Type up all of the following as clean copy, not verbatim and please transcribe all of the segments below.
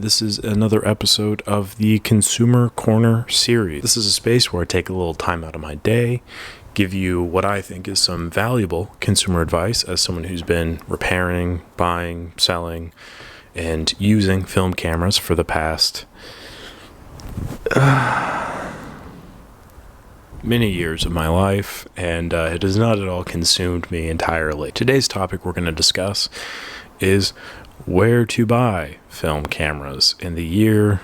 This is another episode of the Consumer Corner series. This is a space where I take a little time out of my day, give you what I think is some valuable consumer advice as someone who's been repairing, buying, selling, and using film cameras for the past many years of my life, and it has not at all consumed me entirely. Today's topic we're going to discuss is where to buy film cameras in the year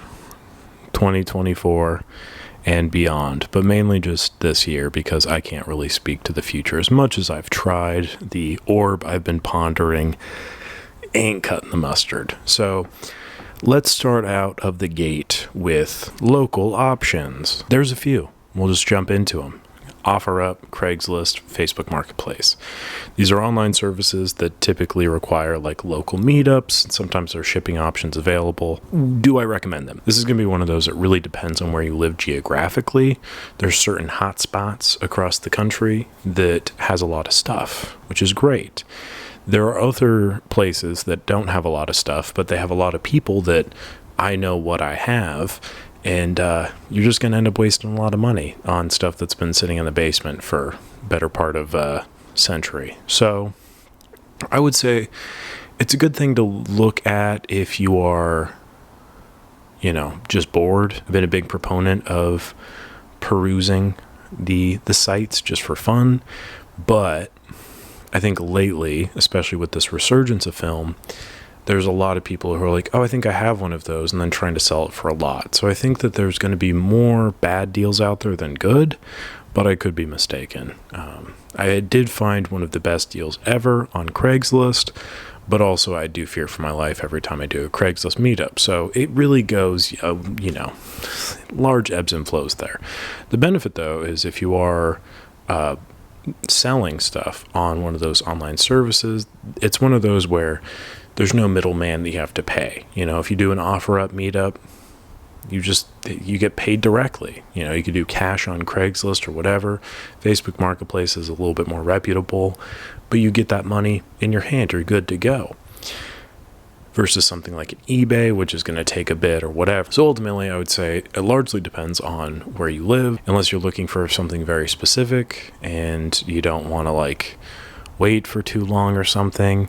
2024 and beyond, but mainly just this year because I can't really speak to the future. As much as I've tried, the orb I've been pondering ain't cutting the mustard. So let's start out of the gate with local options. There's a few. We'll just jump into them. Offerup, Craigslist, Facebook Marketplace. These are online services that typically require like local meetups, and sometimes there are shipping options available. Do I recommend them? This is going to be one of those that really depends on where you live geographically. There's certain hotspots across the country that has a lot of stuff, which is great. There are other places that don't have a lot of stuff, but they have a lot of people that I know what I have. And you're just going to end up wasting a lot of money on stuff that's been sitting in the basement for better part of a century. So I would say it's a good thing to look at if you are, just bored. I've been a big proponent of perusing the sites just for fun. But I think lately, especially with this resurgence of film, there's a lot of people who are like, oh, I think I have one of those, and then trying to sell it for a lot. So I think that there's going to be more bad deals out there than good, but I could be mistaken. I did find one of the best deals ever on Craigslist, but also I do fear for my life every time I do a Craigslist meetup. So it really goes, large ebbs and flows there. The benefit, though, is if you are selling stuff on one of those online services, it's one of those where there's no middleman that you have to pay. If you do an Offerup meetup, you get paid directly. You could do cash on Craigslist or whatever. Facebook Marketplace is a little bit more reputable, but you get that money in your hand. You're good to go. Versus something like an eBay, which is going to take a bit or whatever. So ultimately, I would say it largely depends on where you live, unless you're looking for something very specific and you don't want to wait for too long or something.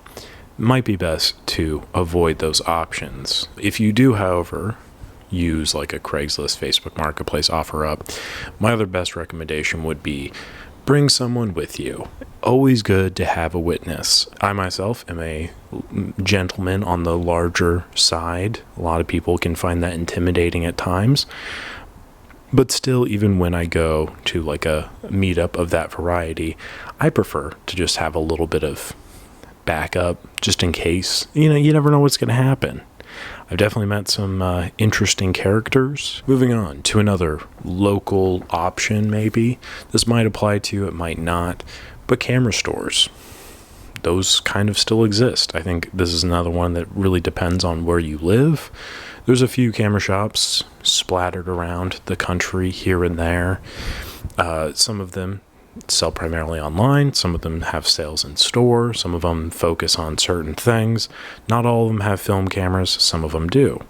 Might be best to avoid those options. If you do, however, use like a Craigslist, Facebook Marketplace, Offerup, my other best recommendation would be bring someone with you. Always good to have a witness. I myself am a gentleman on the larger side. A lot of people can find that intimidating at times. But still, even when I go to like a meetup of that variety, I prefer to just have a little bit of backup just in case. You never know what's going to happen. I've definitely met some interesting characters. Moving on to another local option, maybe. This might apply to you, it might not. But Kamerastores. Those kind of still exist. I think this is another one that really depends on where you live. There's a few camera shops splattered around the country here and there. Some of them sell primarily online. Some of them have sales in store. Some of them focus on certain things. Not all of them have film cameras. Some of them do.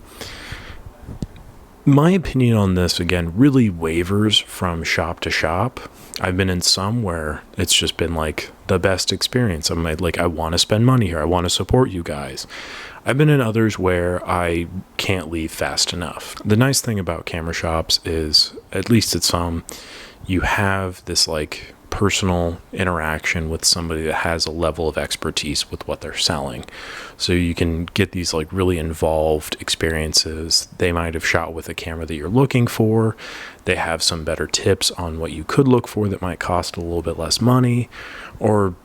My opinion on this, again, really wavers from shop to shop. I've been in some where it's just been like the best experience. I'm like, I want to spend money here. I want to support you guys. I've been in others where I can't leave fast enough. The nice thing about camera shops is, at least at some, you have this personal interaction with somebody that has a level of expertise with what they're selling. So you can get these really involved experiences. They might have shot with a camera that you're looking for. They have some better tips on what you could look for that might cost a little bit less money, or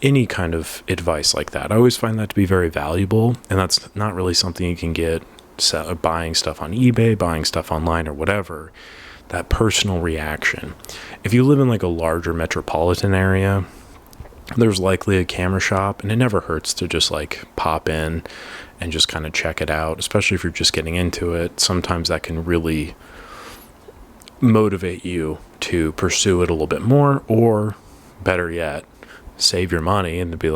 any kind of advice like that. I always find that to be very valuable, and that's not really something you can get buying stuff on eBay, buying stuff online, or whatever. That personal reaction. If you live in a larger metropolitan area, there's likely a camera shop, and it never hurts to just pop in and just kind of check it out, especially if you're just getting into it. Sometimes that can really motivate you to pursue it a little bit more, or better yet, save your money and to be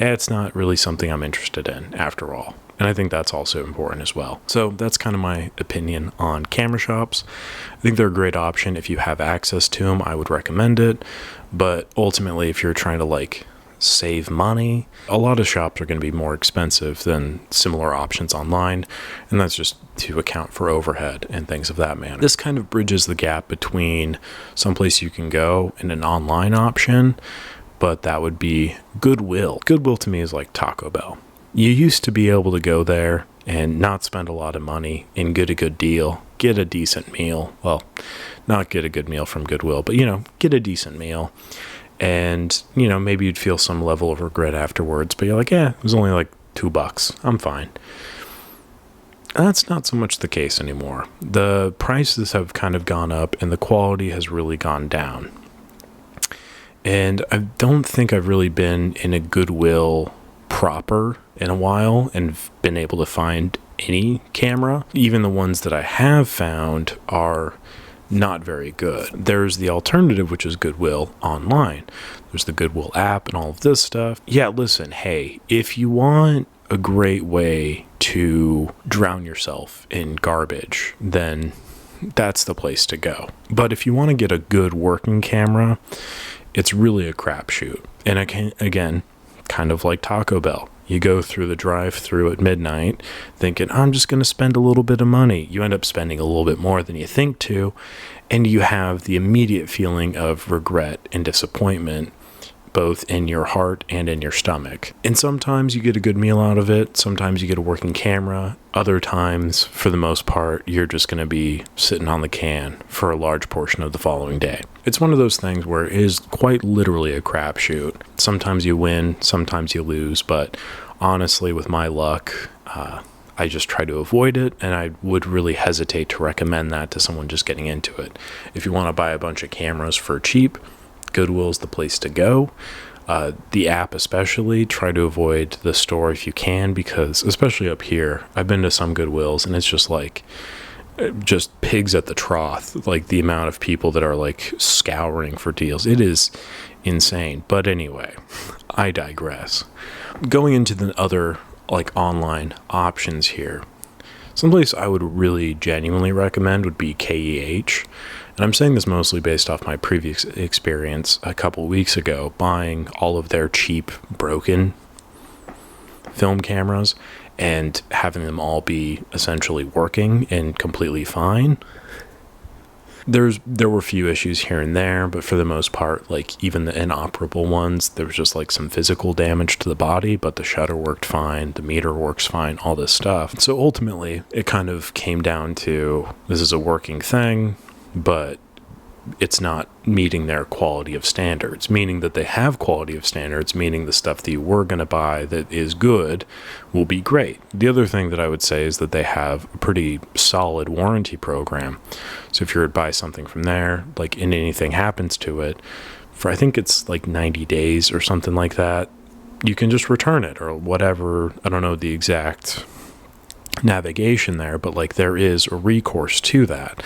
it's not really something I'm interested in after all. And And I think that's also important as well. So that's kind of my opinion on camera shops. I think they're a great option. If you have access to them, I would recommend it. But ultimately, if you're trying to like save money, a lot of shops are going to be more expensive than similar options online, and that's just to account for overhead and things of that manner. This kind of bridges the gap between someplace you can go and an online option, but that would be Goodwill. Goodwill to me is like Taco Bell. You used to be able to go there and not spend a lot of money and get a good deal, get a decent meal. Well, not get a good meal from Goodwill, but get a decent meal. And, maybe you'd feel some level of regret afterwards, but you're like, it was only like $2. I'm fine. That's not so much the case anymore. The prices have kind of gone up and the quality has really gone down. And I don't think I've really been in a Goodwill proper in a while and been able to find any camera. Even the ones that I have found are not very good. There's the alternative, which is Goodwill online. There's the Goodwill app and all of this stuff. Yeah, listen, hey, if you want a great way to drown yourself in garbage, then that's the place to go. But if you want to get a good working camera, it's really a crapshoot. And again, kind of like Taco Bell. You go through the drive-thru at midnight thinking, I'm just going to spend a little bit of money. You end up spending a little bit more than you think to, and you have the immediate feeling of regret and disappointment, both in your heart and in your stomach. And sometimes you get a good meal out of it. Sometimes you get a working camera. Other times, for the most part, you're just going to be sitting on the can for a large portion of the following day. It's one of those things where it is quite literally a crapshoot. Sometimes you win, sometimes you lose, but honestly, with my luck, I just try to avoid it, and I would really hesitate to recommend that to someone just getting into it. If you want to buy a bunch of cameras for cheap, Goodwill's the place to go. The app especially, try to avoid the store if you can, because especially up here, I've been to some Goodwills and it's just like just pigs at the trough, like the amount of people that are like scouring for deals. It is insane. But anyway, I digress. Going into the other like online options here, someplace I would really genuinely recommend would be KEH. And I'm saying this mostly based off my previous experience a couple weeks ago buying all of their cheap, broken film cameras and having them all be essentially working and completely fine. There were a few issues here and there, but for the most part, like even the inoperable ones, there was just like some physical damage to the body, but the shutter worked fine, the meter works fine, all this stuff. So ultimately, it kind of came down to this is a working thing, but it's not meeting their quality of standards, meaning that they have quality of standards, meaning the stuff that you were going to buy that is good will be great. The other thing that I would say is that they have a pretty solid warranty program. So if you were to buy something from there, like and anything happens to it, for I think it's like 90 days or something like that, you can just return it or whatever. I don't know the exact navigation there, but like there is a recourse to that.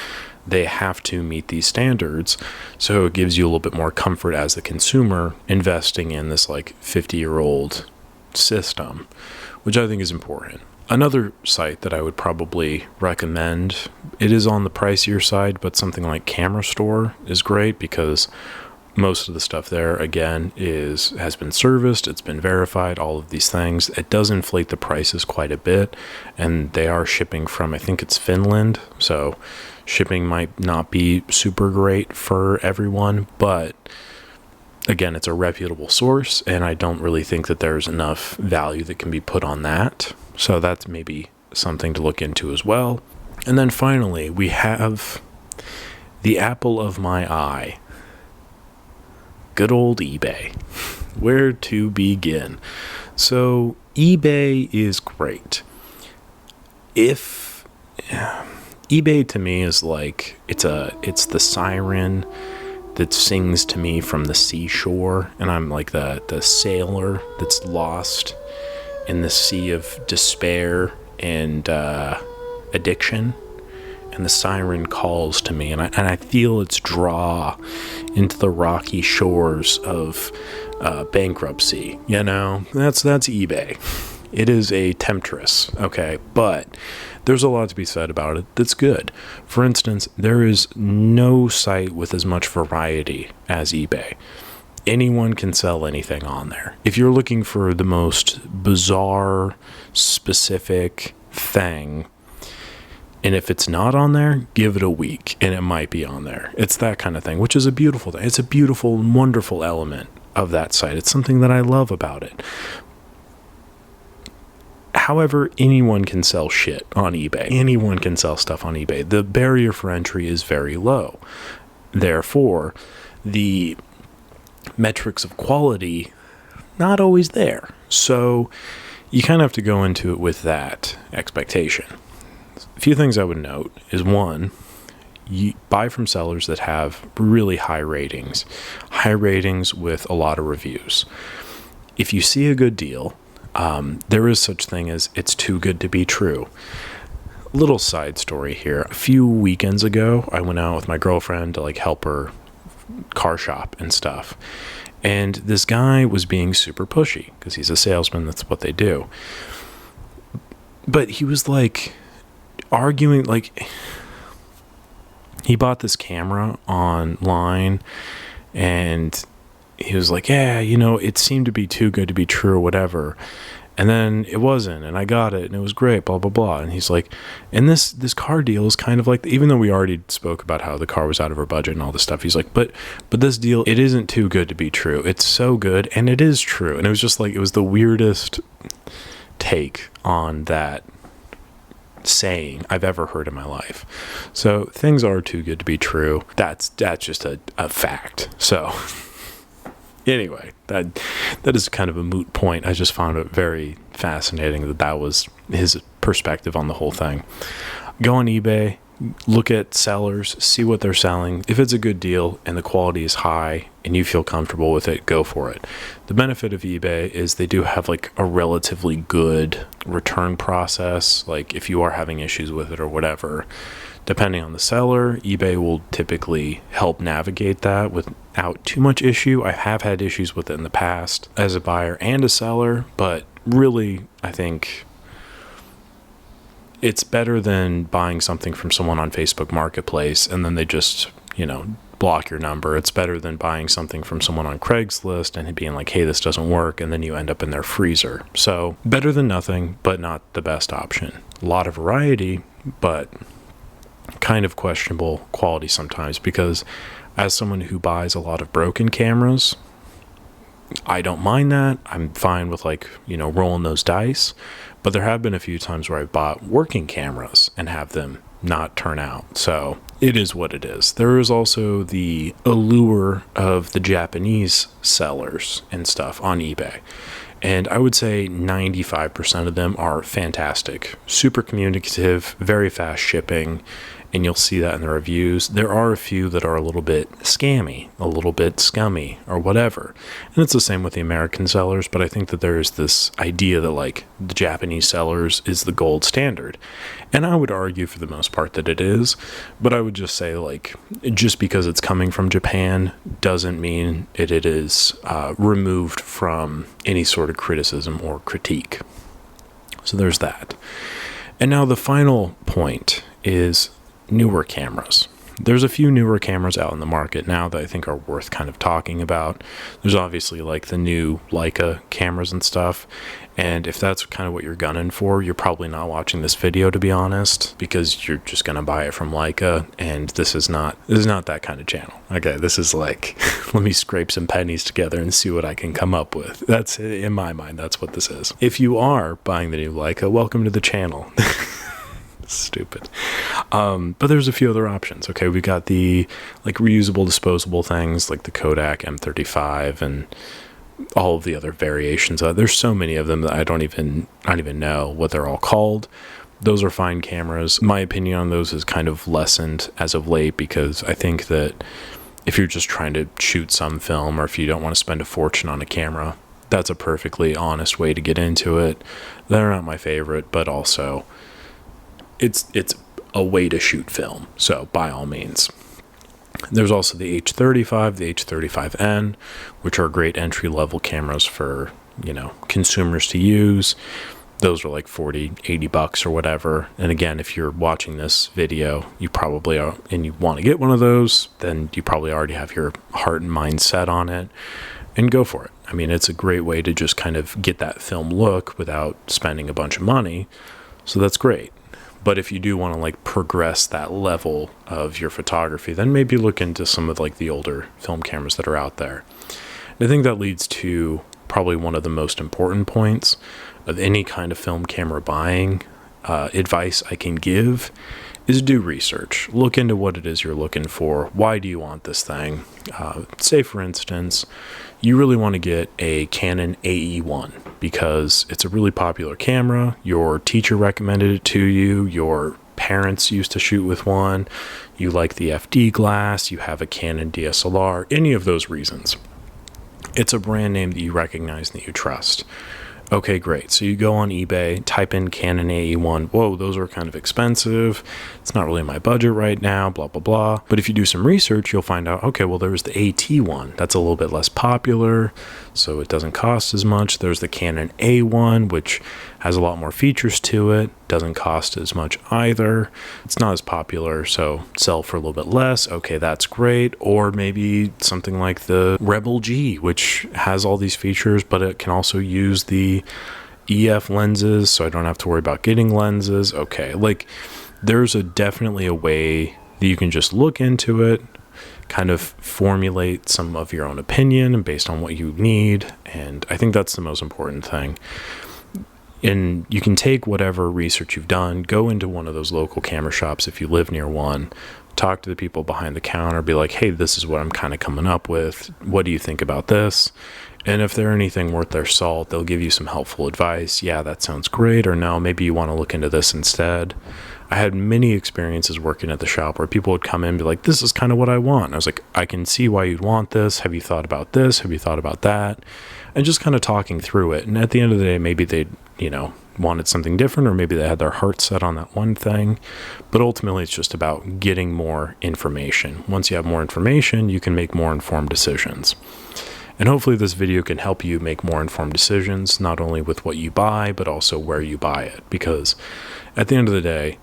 They have to meet these standards, so it gives you a little bit more comfort as the consumer investing in this like 50-year-old system, which I think is important. Another site that I would probably recommend, it is on the pricier side, but something like Kamerastore is great because most of the stuff there, again, has been serviced, it's been verified, all of these things. It does inflate the prices quite a bit, and they are shipping from, I think it's Finland, so shipping might not be super great for everyone, but again, it's a reputable source, and I don't really think that there's enough value that can be put on that. So that's maybe something to look into as well. And then finally, we have the apple of my eye. Good old eBay. Where to begin? So eBay is great. eBay to me is like it's the siren that sings to me from the seashore, and I'm like the sailor that's lost in the sea of despair and addiction, and the siren calls to me, and I feel its draw into the rocky shores of bankruptcy. That's eBay. It is a temptress, okay? But there's a lot to be said about it that's good. For instance, there is no site with as much variety as eBay. Anyone can sell anything on there. If you're looking for the most bizarre, specific thing, and if it's not on there, give it a week and it might be on there. It's that kind of thing, which is a beautiful thing. It's a beautiful, wonderful element of that site. It's something that I love about it. However, anyone can sell shit on eBay. Anyone can sell stuff on eBay. The barrier for entry is very low. Therefore, the metrics of quality, not always there. So you kind of have to go into it with that expectation. A few things I would note is, one, you buy from sellers that have really high ratings with a lot of reviews. If you see a good deal, there is such thing as it's too good to be true. Little side story here. A few weekends ago, I went out with my girlfriend to help her car shop and stuff. And this guy was being super pushy because he's a salesman. That's what they do. But he was arguing, he bought this camera online and he was like, yeah, it seemed to be too good to be true or whatever. And then it wasn't, and I got it and it was great, blah, blah, blah. And he's like, and this car deal is kind of even though we already spoke about how the car was out of our budget and all this stuff, he's like, but this deal, it isn't too good to be true. It's so good. And it is true. And it was just it was the weirdest take on that saying I've ever heard in my life. So things are too good to be true. That's just a fact. So anyway, that is kind of a moot point. I just found it very fascinating that was his perspective on the whole thing. Go on eBay, look at sellers, see what they're selling. If it's a good deal and the quality is high and you feel comfortable with it, go for it. The benefit of eBay is they do have a relatively good return process. If you are having issues with it or whatever, depending on the seller, eBay will typically help navigate that without too much issue. I have had issues with it in the past as a buyer and a seller, but really, I think it's better than buying something from someone on Facebook Marketplace and then they just, block your number. It's better than buying something from someone on Craigslist and being like, hey, this doesn't work, and then you end up in their freezer. So better than nothing, but not the best option. A lot of variety, but kind of questionable quality sometimes, because as someone who buys a lot of broken cameras, I don't mind that. I'm fine with rolling those dice, but there have been a few times where I've bought working cameras and have them not turn out. So it is what it is. There is also the allure of the Japanese sellers and stuff on eBay. And I would say 95% of them are fantastic, super communicative, very fast shipping, and you'll see that in the reviews. There are a few that are a little bit scammy, a little bit scummy, or whatever. And it's the same with the American sellers, but I think that there is this idea that the Japanese sellers is the gold standard. And I would argue for the most part that it is, but I would just say just because it's coming from Japan doesn't mean it is removed from any sort of criticism or critique. So there's that. And now the final point is newer cameras. There's a few newer cameras out in the market now that I think are worth kind of talking about. There's obviously the new Leica cameras and stuff. And if that's kind of what you're gunning for, you're probably not watching this video, to be honest, because you're just going to buy it from Leica. And this is not that kind of channel. Okay, this is let me scrape some pennies together and see what I can come up with. That's, in my mind, that's what this is. If you are buying the new Leica, welcome to the channel. Stupid. But there's a few other options. Okay, we got the reusable disposable things like the Kodak M35 and all of the other variations. There's so many of them that I don't even know what they're all called. Those are fine cameras. My opinion on those is kind of lessened as of late, because I think that if you're just trying to shoot some film, or if you don't want to spend a fortune on a camera, that's a perfectly honest way to get into it. They're not my favorite, but also it's a way to shoot film, so by all means. There's also the H35, the H35N, which are great entry-level cameras for, consumers to use. those are like 40, 80 bucks or whatever. And again, if you're watching this video, you probably are, and you want to get one of those, then you probably already have your heart and mind set on it, and go for it. I mean, it's a great way to just kind of get that film look without spending a bunch of money. So that's great. But if you do want to like progress that level of your photography, then maybe look into some of like the older film cameras that are out there. And I think that leads to probably one of the most important points of any kind of film camera buying. Advice I can give is do research. Look into what it is you're looking for. Why do you want this thing? Say, for instance, you really want to get a Canon AE1 because it's a really popular camera. Your teacher recommended it to you. Your parents used to shoot with one. You like the FD glass. You have a Canon DSLR. Any of those reasons. It's a brand name that you recognize and that you trust. Okay, great. So you go on eBay, type in Canon AE1. Whoa, those are kind of expensive. It's not really my budget right now, blah, blah, blah. But if you do some research, you'll find out, okay, well, there's the AT1. That's a little bit less popular, so it doesn't cost as much. There's the Canon A1, which has a lot more features to it. Doesn't cost as much either. It's not as popular, so sell for a little bit less. Okay, that's great. Or maybe something like the Rebel G, which has all these features, but it can also use the EF lenses, so I don't have to worry about getting lenses. Okay, like there's definitely a way that you can just look into it, kind of formulate some of your own opinion based on what you need, and I think that's the most important thing. And you can take whatever research you've done, go into one of those local camera shops if you live near one, talk to the people behind the counter, be like, hey, this is what I'm kind of coming up with. What do you think about this? And if they're anything worth their salt, they'll give you some helpful advice. Yeah, that sounds great. Or no, maybe you want to look into this instead. I had many experiences working at the shop where people would come in and be like, this is kind of what I want. And I was like, I can see why you'd want this. Have you thought about this? Have you thought about that? And just kind of talking through it. And at the end of the day, maybe they, wanted something different, or maybe they had their heart set on that one thing. But ultimately, it's just about getting more information. Once you have more information, you can make more informed decisions. And hopefully this video can help you make more informed decisions, not only with what you buy, but also where you buy it. Because at the end of the day,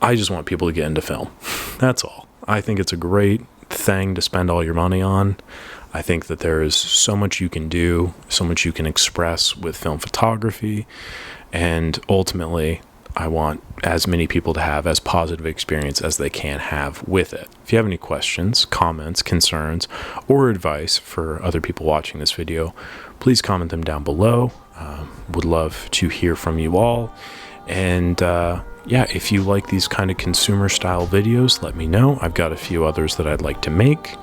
I just want people to get into film. That's all. I think it's a great thing to spend all your money on. I think that there is so much you can do, so much you can express with film photography. And ultimately, I want as many people to have as positive experience as they can have with it. If you have any questions, comments, concerns, or advice for other people watching this video, please comment them down below. Would love to hear from you all. And if you like these kind of consumer style videos, let me know. I've got a few others that I'd like to make,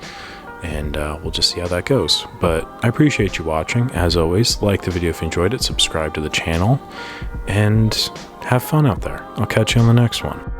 and we'll just see how that goes. But I appreciate you watching. As always, like the video if you enjoyed it, subscribe to the channel, and have fun out there. I'll catch you on the next one.